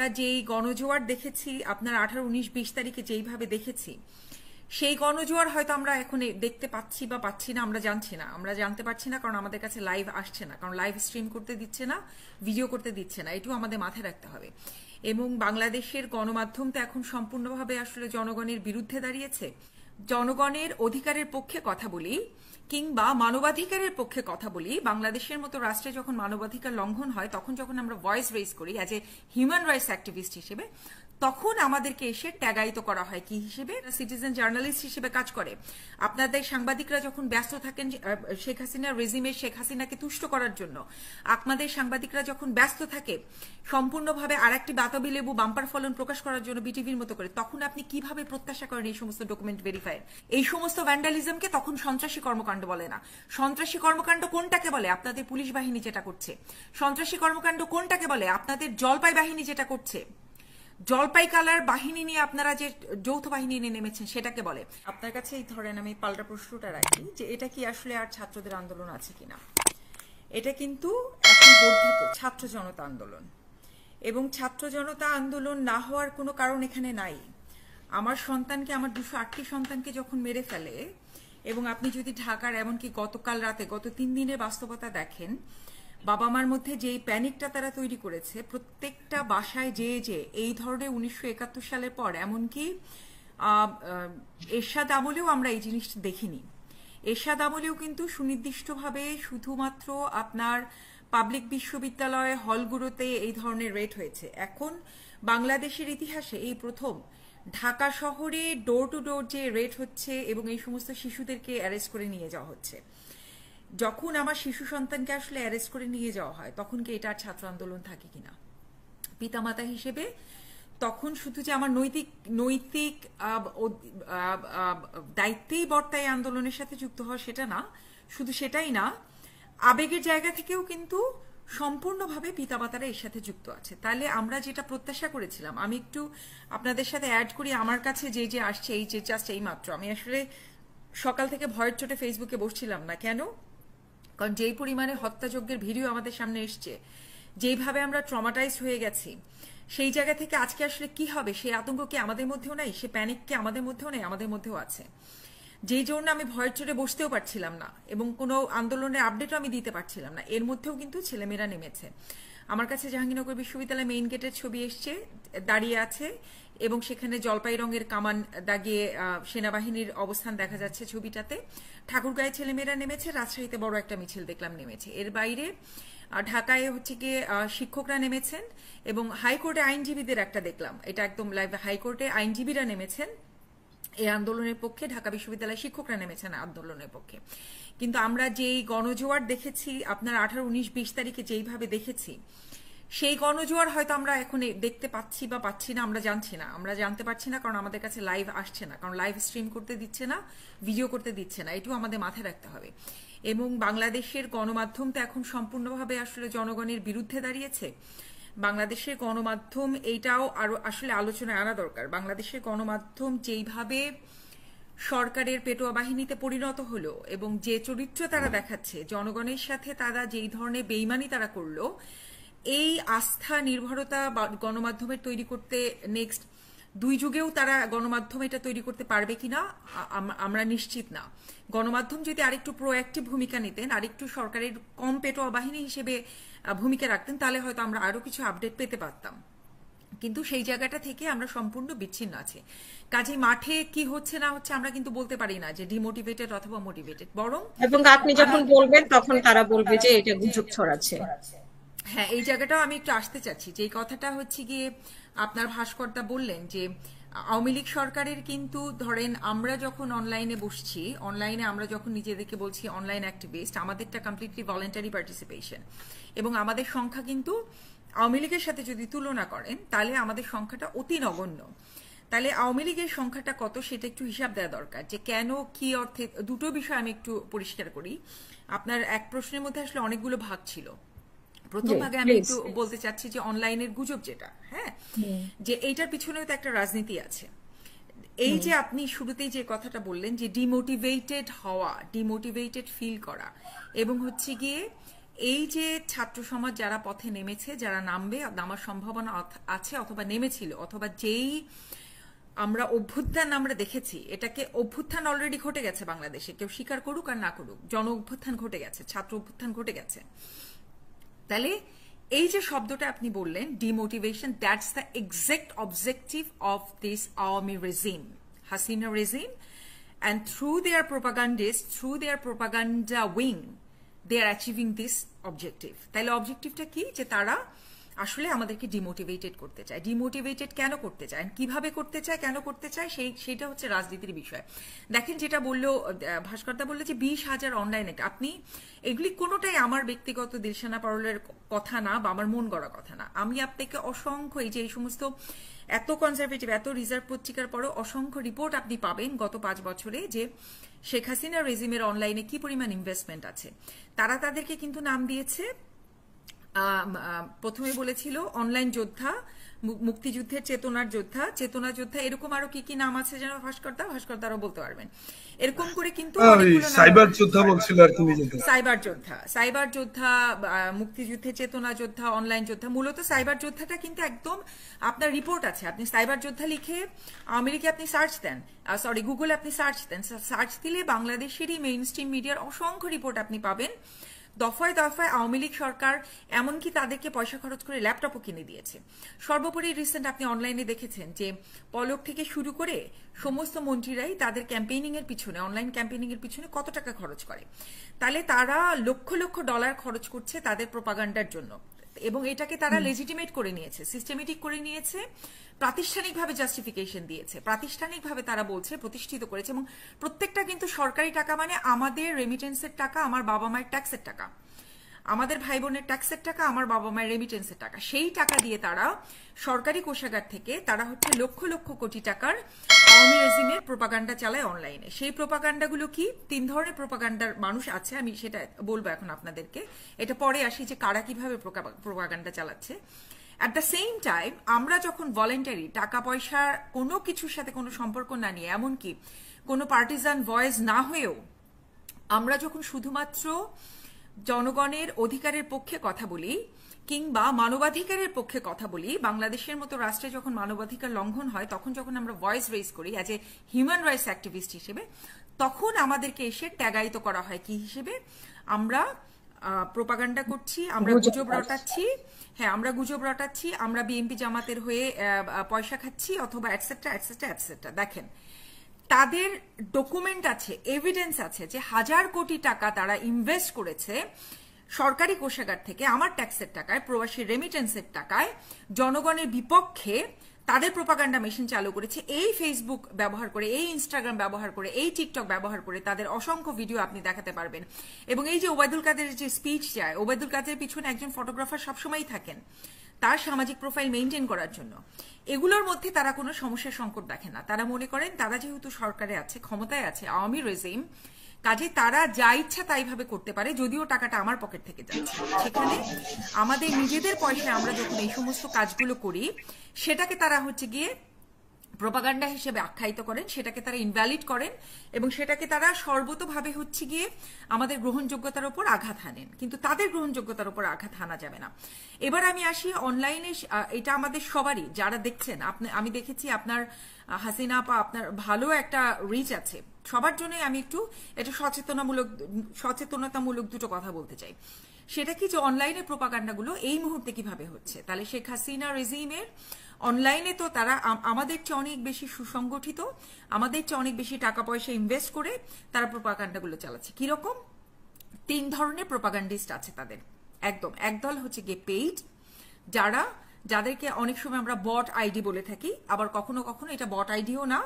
আমরা যেই গণজোয়ার দেখেছি আপনার 18, 19, 20 তারিখে যেইভাবে দেখেছি, সেই গণজোয়ার হয়তো আমরা এখন দেখতে পাচ্ছি বা পাচ্ছি না, আমরা জানছি না, আমরা জানতে পারছি না, কারণ আমাদের কাছে লাইভ আসছে না, কারণ লাইভ স্ট্রিম করতে দিচ্ছে না, ভিডিও করতে দিচ্ছে না। এটাও আমাদের মাথায় রাখতে হবে। এবং বাংলাদেশের গণমাধ্যম তো এখন সম্পূর্ণভাবে আসলে জনগণের বিরুদ্ধে দাঁড়িয়েছে। জনগণের অধিকারের পক্ষে কথা বলি কিংবা মানবাধিকারের পক্ষে কথা বলি, বাংলাদেশের মতো রাষ্ট্রে যখন মানবাধিকার লঙ্ঘন হয়, তখন যখন আমরা ভয়েস রেজ করি as a human rights activist হিসেবে, তখন আমাদেরকে এসে ট্যাগায়িত করা হয় কি হিসেবে? সিটিজেন জার্নালিস্ট হিসেবে কাজ করে। আপনাদের সাংবাদিকরা যখন ব্যস্ত থাকেন শেখ হাসিনার রেজিমে শেখ হাসিনাকে তুষ্ট করার জন্য, আপনাদের সাংবাদিকরা যখন ব্যস্ত থাকে সম্পূর্ণভাবে আর একটি বাতাবি লেবু বাম্পার ফলন প্রকাশ করার জন্য বিটিভির মতো করে, তখন আপনি কিভাবে প্রত্যাশা করেন এই সমস্ত ডকুমেন্ট ভেরিফাই? এই সমস্ত ভ্যান্ডালিজমকে তখন সন্ত্রাসী কর্মকাণ্ড বলে না। সন্ত্রাসী কর্মকাণ্ড কোনটাকে বলে? আপনাদের পুলিশ বাহিনী যেটা করছে। সন্ত্রাসী কর্মকাণ্ড কোনটাকে বলে? আপনাদের জলপাই বাহিনী যেটা করছে। জলপাই কালার বাহিনী নিয়ে আপনারা যে যৌথ বাহিনী নিয়ে নেমেছেন সেটাকে বলে। আপনার কাছে এই ধরেন আমি পাল্টা প্রশ্নটা রাখি যে এটা কি আসলে আর ছাত্রদের আন্দোলন আছে কিনা? এটা কিন্তু এখন বর্ধিত ছাত্র জনতা আন্দোলন, এবং ছাত্র জনতা আন্দোলন না হওয়ার কোনো কারণ এখানে নাই। আমার সন্তানকে, আমার 208টি সন্তানকে যখন মেরে ফেলে, এবং আপনি যদি ঢাকার এমনকি গতকাল রাতে গত 3 দিনের বাস্তবতা দেখেন, বাবা মার মধ্যে যেই প্যানিকটা তারা তৈরি করেছে, প্রত্যেকটা বাসায় যে এই ধরনের 1971 সালের পর, এমনকি এরশাদ আমলেও আমরা এই জিনিসটা দেখিনি। এরশাদ আমলেও কিন্তু সুনির্দিষ্টভাবে শুধুমাত্র আপনার পাবলিক বিশ্ববিদ্যালয় হলগুলোতে এই ধরনের রেট হয়েছে। এখন বাংলাদেশের ইতিহাসে এই প্রথম ঢাকা শহরে ডোর টু ডোর যে রেট হচ্ছে এবং এই সমস্ত শিশুদেরকে অ্যারেস্ট করে নিয়ে যাওয়া হচ্ছে। যখন আমার শিশু সন্তানকে আসলে অ্যারেস্ট করে নিয়ে যাওয়া হয়, তখন কি এটা ছাত্র আন্দোলন থাকে কিনা? পিতামাতা হিসেবে তখন শুধু যে আমার নৈতিক দায়িত্বেই বর্তায় আন্দোলনের সাথে যুক্ত হওয়া সেটা না, শুধু সেটাই না, আবেগের জায়গা থেকেও কিন্তু সম্পূর্ণভাবে পিতামাতারা এর সাথে যুক্ত আছে। তাহলে আমরা যেটা প্রত্যাশা করেছিলাম, আমি একটু আপনাদের সাথে অ্যাড করি। আমার কাছে যে আসছে এই যে জাস্ট এই মাত্র, আমি আসলে সকাল থেকে ভয়ের চোটে ফেসবুকে বসছিলাম না। কেন? কারণ যেই পরিমাণে হত্যাযজ্ঞের ভিডিও আমাদের সামনে এসছে, যেইভাবে আমরা ট্রমাটাইজ হয়ে গেছি, সেই জায়গা থেকে আজকে আসলে কি হবে সেই আতঙ্ক কি আমাদের মধ্যেও নাই? সে প্যানিক কি আমাদের মধ্যেও নেই? আমাদের মধ্যেও আছে। যেই জন্য আমি ভয়ের চোটে বসতেও পারছিলাম না এবং কোনো আন্দোলনের আপডেটও আমি দিতে পারছিলাম না। এর মধ্যেও কিন্তু ছেলেমেয়েরা নেমেছে। আমার কাছে জাহাঙ্গীরনগর বিশ্ববিদ্যালয় মেইন গেটের ছবি এসছে, দাঁড়িয়ে আছে, এবং সেখানে জলপাই রঙের কামান দাগিয়ে সেনাবাহিনীর অবস্থান দেখা যাচ্ছে ছবিটাতে। ঠাকুরগাঁয়ে ছেলেমেয়েরা নেমেছে, রাজশাহীতে বড় একটা মিছিল দেখলাম নেমেছে। এর বাইরে ঢাকায় হচ্ছে গিয়ে শিক্ষকরা নেমেছেন, এবং হাইকোর্টে আইনজীবীদের একটা দেখলাম, এটা একদম লাইভ, হাইকোর্টে আইনজীবীরা নেমেছেন এই আন্দোলনের পক্ষে, ঢাকা বিশ্ববিদ্যালয়ের শিক্ষকরা নেমেছেন আন্দোলনের পক্ষে। কিন্তু আমরা যেই গণজোয়ার দেখেছি আপনার 18, 19, 20 তারিখে যেইভাবে দেখেছি, সেই গণজোয়ার হয়তো আমরা এখন দেখতে পাচ্ছি বা পাচ্ছি না, আমরা জানছি না, আমরা জানতে পারছি না, কারণ আমাদের কাছে লাইভ আসছে না, কারণ লাইভ স্ট্রিম করতে দিচ্ছে না, ভিডিও করতে দিচ্ছে না। এটাও আমাদের মাথায় রাখতে হবে। এবং বাংলাদেশের গণমাধ্যম তো এখন সম্পূর্ণভাবে আসলে জনগণের বিরুদ্ধে দাঁড়িয়েছে। বাংলাদেশের গণমাধ্যম এইটাও আরো আসলে আলোচনায় আনা দরকার। বাংলাদেশের গণমাধ্যম যেইভাবে সরকারের পেটোয়া বাহিনীতে পরিণত হলো এবং যে চরিত্র তারা দেখাচ্ছে, জনগণের সাথে তারা যেই ধরনের বেইমানি তারা করলো, এই আস্থা নির্ভরতা গণমাধ্যমের তৈরি করতে নেক্সট 2 যুগেও তারা গণমাধ্যম এটা তৈরি করতে পারবে কিনা আমরা নিশ্চিত না। গণমাধ্যম যদি আরেকটু প্রোঅ্যাক্টিভ ভূমিকা নিতেন, আরেকটু সরকারের কম পেটোয়া বাহিনী হিসেবে ভূমিকা রাখতেন, তাহলে হয়তো আমরা আরো কিছু আপডেট পেতে পারতাম। কিন্তু সেই জায়গাটা থেকে আমরা সম্পূর্ণ বিচ্ছিন্ন আছি। কাজে মাঠে কি হচ্ছে না হচ্ছে আমরা কিন্তু বলতে পারি না যে ডিমোটিভেটেড অথবা মোটিভেটেড, বরং এবং আপনি যখন বলবেন তখন তারা বলবে যে এটা গুজব ছড়াচ্ছে। হ্যাঁ, এই জায়গাটাও আমি একটু আসতে চাচ্ছি। যে কথাটা হচ্ছে গিয়ে আপনার ভাস্করদা বললেন যে আওয়ামী লীগ সরকারের কিন্তু ধরেন আমরা যখন অনলাইনে বসছি, অনলাইনে আমরা যখন নিজেদেরকে বলছি অনলাইন অ্যাক্টিভিস্ট, আমাদেরটা কমপ্লিটলি ভলেন্টারি পার্টিসিপেশন, এবং আমাদের সংখ্যা কিন্তু আওয়ামী লীগের সাথে যদি তুলনা করেন তাহলে আমাদের সংখ্যাটা অতি নগণ্য। তাহলে আওয়ামী লীগের সংখ্যাটা কত সেটা একটু হিসাব দেওয়া দরকার, যে কেন কি অর্থে। দুটো বিষয় আমি একটু পরিষ্কার করি। আপনার এক প্রশ্নের মধ্যে আসলে অনেকগুলো ভাগ ছিল। প্রথম ভাগে আমি একটু বলতে চাচ্ছি যে অনলাইনের গুজব যেটা, হ্যাঁ, যে এইটার পিছনেও তো একটা রাজনীতি আছে। এই যে আপনি শুরুতেই যে কথাটা বললেন যে ডিমোটিভেটেড হওয়া, ডিমোটিভেটেড ফিল করা, এবং হচ্ছে গিয়ে এই যে ছাত্র সমাজ যারা পথে নেমেছে, যারা নামবে, নামার সম্ভাবনা আছে অথবা নেমেছিল, অথবা যেই আমরা অভ্যুত্থান আমরা দেখেছি, এটাকে অভ্যুত্থান অলরেডি ঘটে গেছে বাংলাদেশে, কেউ স্বীকার করুক আর না করুক, জন অভ্যুত্থান ঘটে গেছে, ছাত্র অভ্যুত্থান ঘটে গেছে। তাহলে এই যে শব্দটা আপনি বললেন demotivation, that's the exact objective of this Awami regime, Hasina regime, and through their propagandists, through their propaganda wing, they are achieving this objective. তাহলে অবজেক্টিভটা কি? যে তারা আসলে আমাদেরকে ডিমোটিভেটেড করতে চায়। ডিমোটিভেটেড কেন করতে চায়, কিভাবে করতে চায়, কেন করতে চায়, সেইটা হচ্ছে রাজনীতির বিষয়। দেখেন যেটা বললো ভাস্করদা, বললো যে 20,000 অনলাইনে, আপনি এগুলি কোনোটাই আমার ব্যক্তিগত দিলশানা পারুলের কথা না বা আমার মন গড়া কথা না। আমি আপনাকে অসংখ্য এই যে এই সমস্ত এত কনজারভেটিভ, এত রিজার্ভ পত্রিকার পরও অসংখ্য রিপোর্ট আপনি পাবেন গত 5 বছরে যে শেখ হাসিনা রেজিমের অনলাইনে কি পরিমাণ ইনভেস্টমেন্ট আছে। তারা তাদেরকে কিন্তু নাম দিয়েছে, প্রথমে বলেছিল অনলাইন যোদ্ধা, মুক্তিযুদ্ধের চেতনার যোদ্ধা, চেতনা যোদ্ধা, এরকম আরো কি কি নাম আছে যেন ভাস্করদারও বলতে পারবেন। এরকম করে কিন্তু সাইবার যোদ্ধা বলছিল আর কি, সাইবার যোদ্ধা, মুক্তিযুদ্ধের চেতনা যোদ্ধা, অনলাইন যোদ্ধা। মূলত সাইবার যোদ্ধাটা কিন্তু একদম আপনার রিপোর্ট আছে, আপনি সাইবার যোদ্ধা লিখে আমেরিকা আপনি সার্চ দেন, সরি গুগলে আপনি সার্চ দেন, সার্চ দিলে বাংলাদেশেরই মেইন স্ট্রিম মিডিয়ার অসংখ্য রিপোর্ট আপনি পাবেন। দফায় দফায় আওয়ামী লীগ সরকার এমনকি তাদেরকে পয়সা খরচ করে ল্যাপটপও কিনে দিয়েছে। সর্বোপরি রিসেন্ট আপনি অনলাইনে দেখেছেন যে পলক থেকে শুরু করে সমস্ত মন্ত্রীরাই তাদের ক্যাম্পেইনিং এর পিছনে, অনলাইন ক্যাম্পেইনিং এর পিছনে কত টাকা খরচ করে। তাহলে তারা লক্ষ লক্ষ ডলার খরচ করছে তাদের প্রোপাগান্ডার জন্য, এবং এটাকে তারা লেজিটিমেট করে নিয়েছে, সিস্টেমেটিক করে নিয়েছে, প্রাতিষ্ঠানিকভাবে জাস্টিফিকেশন দিয়েছে, প্রাতিষ্ঠানিকভাবে তারা বলছে প্রতিষ্ঠিত করেছে। এবং প্রত্যেকটা কিন্তু সরকারি টাকা, মানে আমাদের রেমিটেন্সের টাকা, আমার বাবা মায়ের ট্যাক্সের টাকা, আমাদের ভাই বোনের ট্যাক্সের টাকা, আমার বাবা মায়ের রেমিটেন্সের টাকা, সেই টাকা দিয়ে তারা সরকারি কোষাগার থেকে তারা হচ্ছে লক্ষ লক্ষ কোটি টাকার আওয়ামী রেজিমের প্রোপাগান্ডা চালায় অনলাইনে। সেই প্রোপাগান্ডাগুলো কি? 3 ধরনের প্রোপাগান্ডার মানুষ আছে, আমি সেটা বলবো এখন আপনাদেরকে, এটা পরে আসি যে কারা কিভাবে প্রোপাগান্ডা চালাচ্ছে। অ্যাট দ্য সেম টাইম আমরা যখন ভলেন্টারি টাকা পয়সার কোনো কিছুর সাথে কোনো সম্পর্ক না নিয়ে, এমনকি কোনো পার্টিজান ভয়েস না হয়েও আমরা যখন শুধুমাত্র জনগণের অধিকারের পক্ষে কথা বলি কিংবা মানবাধিকারের পক্ষে কথা বলি, বাংলাদেশের মতো রাষ্ট্রে যখন মানবাধিকার লঙ্ঘন হয় তখন যখন আমরা ভয়েস রেজ করি as a human rights activist হিসেবে, তখন আমাদেরকে এসে ট্যাগায়িত করা হয় কি হিসেবে? আমরা প্রোপাগান্ডা করছি, আমরা গুজব রটাচ্ছি, হ্যাঁ আমরা গুজব রটাচ্ছি, আমরা বিএনপি জামাতের হয়ে পয়সা খাচ্ছি, অথবা এটসেট্রা এটসেট্রা এটসেট্রা। দেখেন তাদের ডকুমেন্ট আছে, এভিডেন্স আছে যে 1000 কোটি টাকা তারা ইনভেস্ট করেছে সরকারি কোষাগার থেকে, আমার ট্যাক্সের টাকায়, প্রবাসী রেমিটেন্সের টাকায়, জনগণের বিপক্ষে তাদের প্রোপাগান্ডা মেশিন চালু করেছে। এই ফেসবুক ব্যবহার করে, এই ইনস্টাগ্রাম ব্যবহার করে, এই টিকটক ব্যবহার করে তাদের অসংখ্য ভিডিও আপনি দেখাতে পারবেন। এবং এই যে ওবায়দুল কাদেরের যে স্পিচ যায়, ওবায়দুল কাদেরের পিছনে একজন ফটোগ্রাফার সবসময়ই থাকেন তার সামাজিক প্রোফাইল মেইনটেইন করার জন্য। এগুলোর মধ্যে তারা কোনো সমস্যার সংকট দেখে না। তারা মনে করেন তারা যেহেতু সরকারে আছে, ক্ষমতায় আছে, আওয়ামী রেজিম, কাজে তারা যা ইচ্ছা তাইভাবে করতে পারে, যদিও টাকাটা আমার পকেট থেকে যাচ্ছে। সেখানে আমাদের নিজেদের পয়সায় আমরা যখন এই সমস্ত কাজগুলো করি, সেটাকে তারা হচ্ছে গিয়ে প্রোপাগান্ডা হিসেবে আখ্যায়িত করেন, সেটাকে তারা ইনভ্যালিড করেন, এবং সেটাকে তারা সর্বতোভাবে হচ্ছে গিয়ে আমাদের গ্রহণযোগ্যতার উপর আঘাত হানেন। কিন্তু তাদের গ্রহণযোগ্যতার উপর আঘাত হানা যাবে না। এবার আমি আসি অনলাইনে, এটা আমাদের সবারই যারা দেখছেন, আমি দেখেছি আপনার হাসিনা আপা, আপনার ভালো একটা রিচ আছে, সবার জন্য আমি একটু এটা সচেতনতামূলক দুটো কথা বলতে চাই। সেটা কি যে অনলাইনে প্রোপাগান্ডাগুলো এই মুহূর্তে কিভাবে হচ্ছে। তাহলে শেখ হাসিনা রেজিমের অনলাইনে তো তারা আমাদের চেয়ে অনেক বেশি সুসংগঠিত, আমাদের চেয়ে অনেক বেশি টাকা পয়সা ইনভেস্ট করে তারা প্রোপাগান্ডাগুলো চালাচ্ছে। কিরকম? 3 ধরনের প্রোপাগান্ডিস্ট আছে তাদের। একদম একদল হচ্ছে গিয়ে পেইড, যাদেরকে অনেক সময় আমরা বট আইডি বলে থাকি, আবার কখনো কখনো এটা বট আইডিও না,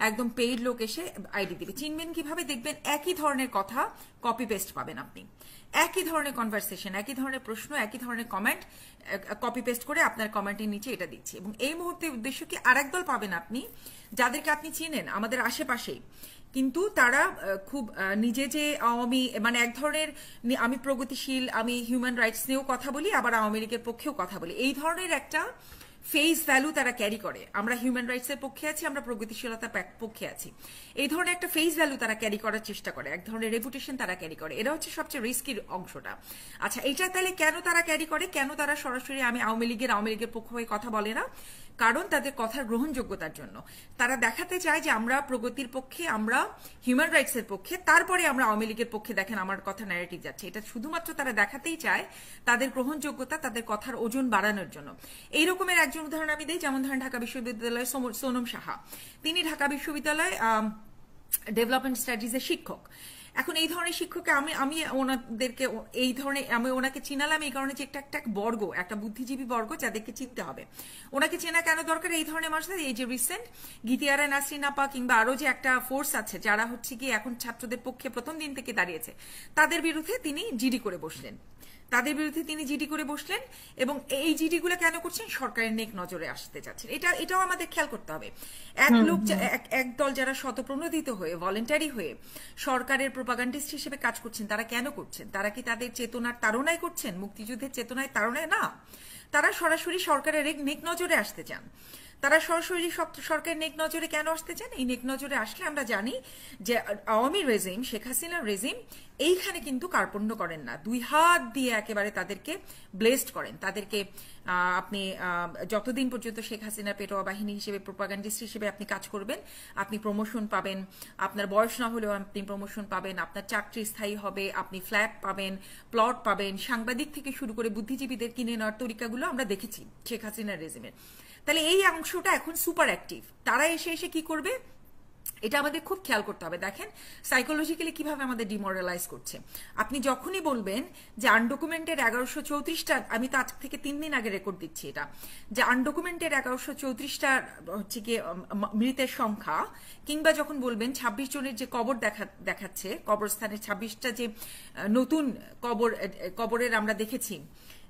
একদম পেইড লোক এসে আইডি দিবে। চিনবেন কিভাবে? দেখবেন একই ধরনের কথা কপি পেস্ট পাবেন আপনি, একই ধরনের কনভারসেশন, একই ধরনের প্রশ্ন, একই ধরনের কমেন্ট কপি পেস্ট করে আপনার কমেন্টের নিচে এটা দিচ্ছে। এবং এই মুহূর্তে উদ্দেশ্য কি? আরেক দল পাবেন আপনি যাদেরকে আপনি চিনেন আমাদের আশেপাশেই, কিন্তু তারা খুব নিজে যে আওয়ামী, মানে এক ধরনের আমি প্রগতিশীল, আমি হিউম্যান রাইটস নিয়েও কথা বলি, আবার আওয়ামী লীগের পক্ষেও কথা বলি, এই ধরনের একটা ফেস ভ্যালু তারা ক্যারি করে। আমরা হিউম্যান রাইটস এর পক্ষে আছি, আমরা প্রগতিশীলতার পক্ষে আছি, এই ধরনের একটা ফেস ভ্যালু তারা ক্যারি করার চেষ্টা করে, এক ধরনের রেপুটেশন তারা ক্যারি করে। এটা হচ্ছে সবচেয়ে রিস্কির অংশটা। আচ্ছা, এটা তাহলে কেন তারা ক্যারি করে, কেন তারা সরাসরি আওয়ামী লীগের পক্ষ হয়ে কথা বলে না? কারণ তাদের কথার গ্রহণযোগ্যতার জন্য। তারা দেখাতে চায় যে আমরা প্রগতির পক্ষে, আমরা হিউম্যান রাইটস এর পক্ষে, তারপরে আমরা আওয়ামী লীগের পক্ষে। দেখেন আমার কথা ন্যারেটিভ যাচ্ছে, এটা শুধুমাত্র তারা দেখাতেই চায় তাদের গ্রহণযোগ্যতা, তাদের কথার ওজন বাড়ানোর জন্য। এই রকমের একজন উদাহরণ আমি দিই, যেমন ধরেন ঢাকা বিশ্ববিদ্যালয়ের সোনম সাহা, তিনি ঢাকা বিশ্ববিদ্যালয় ডেভেলপমেন্ট স্টাডিজের শিক্ষক। এখন এই ধরনের শিক্ষককে আমি ওনাদেরকে এই ধরনের আমি ওনাকে চিনালাম এই কারণে যে একটা বর্গ, একটা বুদ্ধিজীবী বর্গ যাদেরকে চিনতে হবে। ওনাকে চেনা কেন দরকার? এই ধরনের মানুষদের, এই যে রিসেন্ট গীতিয়ারা নাসরিন আপা কিংবা আরো যে একটা ফোর্স আছে যারা হচ্ছে কি এখন ছাত্রদের পক্ষে প্রথম দিন থেকে দাঁড়িয়েছে, তাদের বিরুদ্ধে তিনি জিডি করে বসলেন, এবং এই জিডি গুলো কেন করছেন? সরকারের নেক নজরে আসতে যাচ্ছেন। এটাও আমাদের খেয়াল করতে হবে। এক দল যারা স্বতঃপ্রণোদিত হয়ে, ভলেন্টারি হয়ে সরকারের প্রোপাগান্ডিস্ট হিসেবে কাজ করছেন, তারা কেন করছেন? তারা কি তাদের চেতনার তাড়নায় করছেন? মুক্তিযুদ্ধের চেতনায় তাড়নায় না, তারা সরাসরি সরকারের নেক নজরে আসতে চান। তারা সরাসরি সরকারের নেক নজরে কেন আসতে চান? এই নেক নজরে আসলে আমরা জানি যে আওয়ামী রেজিম, শেখ হাসিনার রেজিম এইখানে কিন্তু কার্পণ্য করেন না, দুই হাত দিয়ে একেবারে তাদেরকে ব্লেসড করেন। তাদেরকে আপনি যতদিন পর্যন্ত শেখ হাসিনার পেটোয়া বাহিনী হিসেবে, প্রোপাগান্ডিস্ট হিসেবে আপনি কাজ করবেন, আপনি প্রমোশন পাবেন, আপনার বয়স না হলেও আপনি প্রমোশন পাবেন, আপনার চাকরি স্থায়ী হবে, আপনি ফ্ল্যাট পাবেন, প্লট পাবেন, সাংবাদিক থেকে শুরু করে বুদ্ধিজীবীদের কিনে নেওয়ার তরিকাগুলো আমরা দেখেছি শেখ হাসিনার রেজিমের। তাহলে এই অংশটা এখন সুপার অ্যাক্টিভ। তারা এসে কি করবে, এটা আমাদের খুব খেয়াল করতে হবে। দেখেন সাইকোলজিক্যালি কিভাবে আমাদের ডিমোরালাইজ করছে। আপনি যখনই বলবেন যে আনডকুমেন্টেড 1134টা, আমি তো আজ থেকে 3 দিন আগে রেকর্ড দিচ্ছি এটা, যে আনডকুমেন্টেড 1134টা হচ্ছে কি মৃতের সংখ্যা, কিংবা যখন বলবেন 26 জনের যে কবর দেখাচ্ছে, কবরস্থানের 26টা যে নতুন কবরের আমরা দেখেছি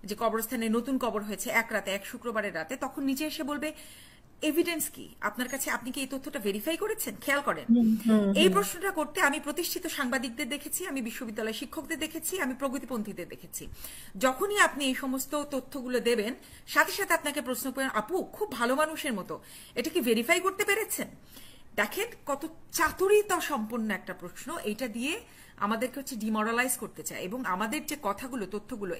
যে কবরস্থানে নতুন কবর হয়েছে এক রাতে, এক শুক্রবারের রাতে, তখন নিচে এসে বলবে এভিডেন্স কি আপনার কাছে, আপনি কি এই তথ্যটা ভেরিফাই করেছেন? খেয়াল করেন, এই প্রশ্নটা করতে আমি প্রতিষ্ঠিত সাংবাদিকদের দেখেছি, আমি বিশ্ববিদ্যালয় শিক্ষকদের দেখেছি, আমি প্রগতিপন্থীদের দেখেছি। যখনই আপনি এই সমস্ত তথ্যগুলো দেবেন, সাথে সাথে আপনাকে প্রশ্ন করেন, আপু খুব ভালো মানুষের মতো, এটা কি ভেরিফাই করতে পেরেছেন? দেখেন কত চাতুরিতা সম্পন্ন একটা প্রশ্ন। এইটা দিয়ে আমাদেরকে হচ্ছে ডিমোরালাইজ করতে চায়, এবং আমাদের যে কথাগুলো, তথ্যগুলো,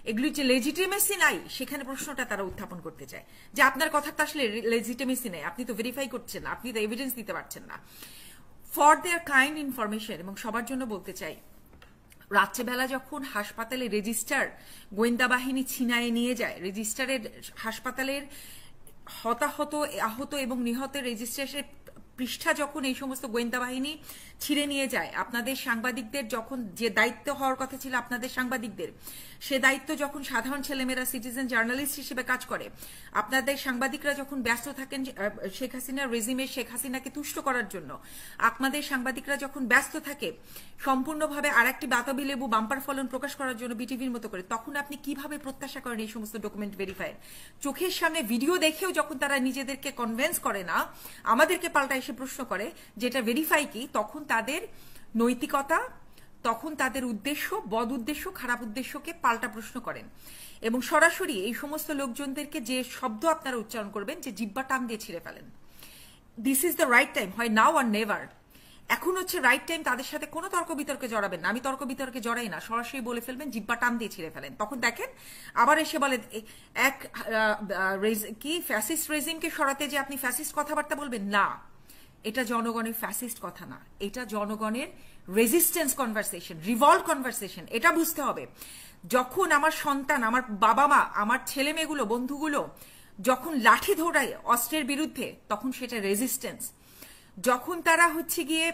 এগুলির যে লেজিটিমেসি নাই, সেখানে প্রশ্নটা তারা উত্থাপন করতে চায় যে আপনার কথা তো আসলে লেজিটিমেসি নেই, আপনি তো ভেরিফাই করছেন না, আপনি তো এভিডেন্স দিতে পারছেন না। ফর দেয়ার কাইন্ড ইনফরমেশন, এবং সবার জন্য বলতে চাই, রাত্রেবেলা যখন হাসপাতালে রেজিস্টার গোয়েন্দা বাহিনী ছিনায়ে নিয়ে যায়, রেজিস্টারের হাসপাতালের হতাহত, আহত এবং নিহতের রেজিস্ট্রেশনের পৃষ্ঠা যখন এই সমস্ত গোয়েন্দা বাহিনী ছিঁড়ে নিয়ে যায়, আপনাদের সাংবাদিকদের যখন যে দায়িত্ব হওয়ার কথা ছিল আপনাদের সাংবাদিকদের, সে দায়িত্ব যখন সাধারণ ছেলেমেয়েরা সিটিজেন জার্নালিস্ট হিসেবে কাজ করে, আপনাদের সাংবাদিকরা যখন ব্যস্ত থাকেন শেখ হাসিনার রেজিমে শেখ হাসিনাকে তুষ্ট করার জন্য, আপনাদের সাংবাদিকরা যখন ব্যস্ত থাকে সম্পূর্ণভাবে আরেকটি বাতাবি লেবু বাম্পার ফলন প্রকাশ করার জন্য বিটিভির মতো করে, তখন আপনি কিভাবে প্রত্যাশা করেন এই সমস্ত ডকুমেন্ট ভেরিফাইয়ের? চোখের সামনে ভিডিও দেখেও যখন তারা নিজেদেরকে কনভিন্স করে না, আমাদেরকে পাল্টা এসে প্রশ্ন করে যেটা ভেরিফাই কি, তখন তাদের নৈতিকতা, তখন তাদের উদ্দেশ্য, বদ উদ্দেশ্য, খারাপ উদ্দেশ্যকে পাল্টা প্রশ্ন করেন। এবং সরাসরি এই সমস্ত লোকজনদেরকে যে শব্দ আপনারা উচ্চারণ করবেন, যে জিব্বা টান দিয়ে ছিঁড়ে ফেলেন। This is the right time, হয় নাও আর নেভার। এখন হচ্ছে রাইট টাইম, তাদের সাথে কোনো তর্ক বিতর্কে জড়াবেন না। আমি তর্ক বিতর্কে জড়াই না, সরাসরি বলে ফেলবেন, জিব্বা টান দিয়ে ছিঁড়ে ফেলেন। তখন দেখেন আবার এসে বলে কি ফ্যাসিস্ট রেজিমকে সরাতে যে আপনি ফ্যাসিস্ট কথাবার্তা বলবেন না, এটা জনগণের ফ্যাসিস্ট কথা না, এটা জনগণের রেজিস্ট্যান্স কনভারসেশন, রিভল্ট কনভারসেশন। এটা বুঝতে হবে। যখন আমার সন্তান, আমার বাবা মা, আমার ছেলে মেয়েগুলো, বন্ধুগুলো যখন লাঠি ধরায় অস্ত্রের বিরুদ্ধে, তখন সেটা রেজিস্ট্যান্স। যখন তারা হচ্ছে গিয়ে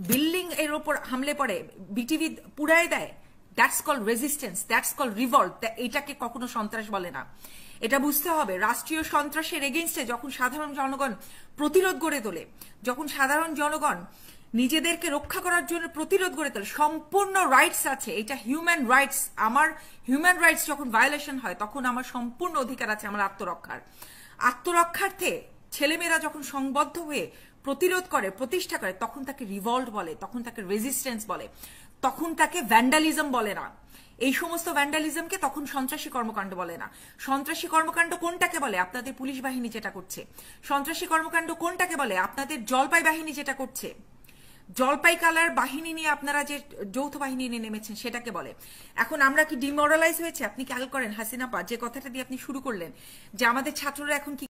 বিল্ডিং এর ওপর হামলে পড়ে, বিটিভি পুড়ায় দেয়, that's call resistance, that's call revolt. এটাকে কখনো সন্ত্রাস বলে না। এটা বুঝতে হবে। রাষ্ট্রীয় সন্ত্রাসের এগেইনস্টে যখন সাধারণ জনগণ প্রতিরোধ গড়ে তোলে, যখন সাধারণ জনগণ নিজেদেরকে রক্ষা করার জন্য প্রতিরোধ গড়ে তোলে, সম্পূর্ণ রাইটস আছে, এটা হিউম্যান রাইটস। আমার হিউম্যান রাইটস যখন ভায়োলেশন হয়, তখন আমার সম্পূর্ণ অধিকার আছে আমার আত্মরক্ষার্থে ছেলেমেয়েরা যখন সংবদ্ধ হয়ে প্রতিরোধ করে, প্রতিষ্ঠা করে, তখন তাকে রিভল্ট বলে, তখন তাকে রেজিস্ট্যান্স বলে, তখন তাকে ভ্যান্ডালিজম বলে না। এই সমস্ত ভ্যান্ডালিজমকে তখন সন্ত্রাসী কর্মকাণ্ড বলে না। সন্ত্রাসী কর্মকাণ্ড কোনটাকে বলে? আপনাদের পুলিশ বাহিনী যেটা করছে। সন্ত্রাসী কর্মকাণ্ড কোনটাকে বলে? আপনাদের জলপাই বাহিনী যেটা করছে। জলপাই কালার বাহিনী নিয়ে আপনারা যে যৌথ বাহিনী নিয়ে নেমেছেন সেটাকে বলে। এখন আমরা কি ডিমোরালাইজ হয়েছে? আপনি খেয়াল করেন হাসিনা পা যে কথাটা দিয়ে আপনি শুরু করলেন যে আমাদের ছাত্ররা এখন কি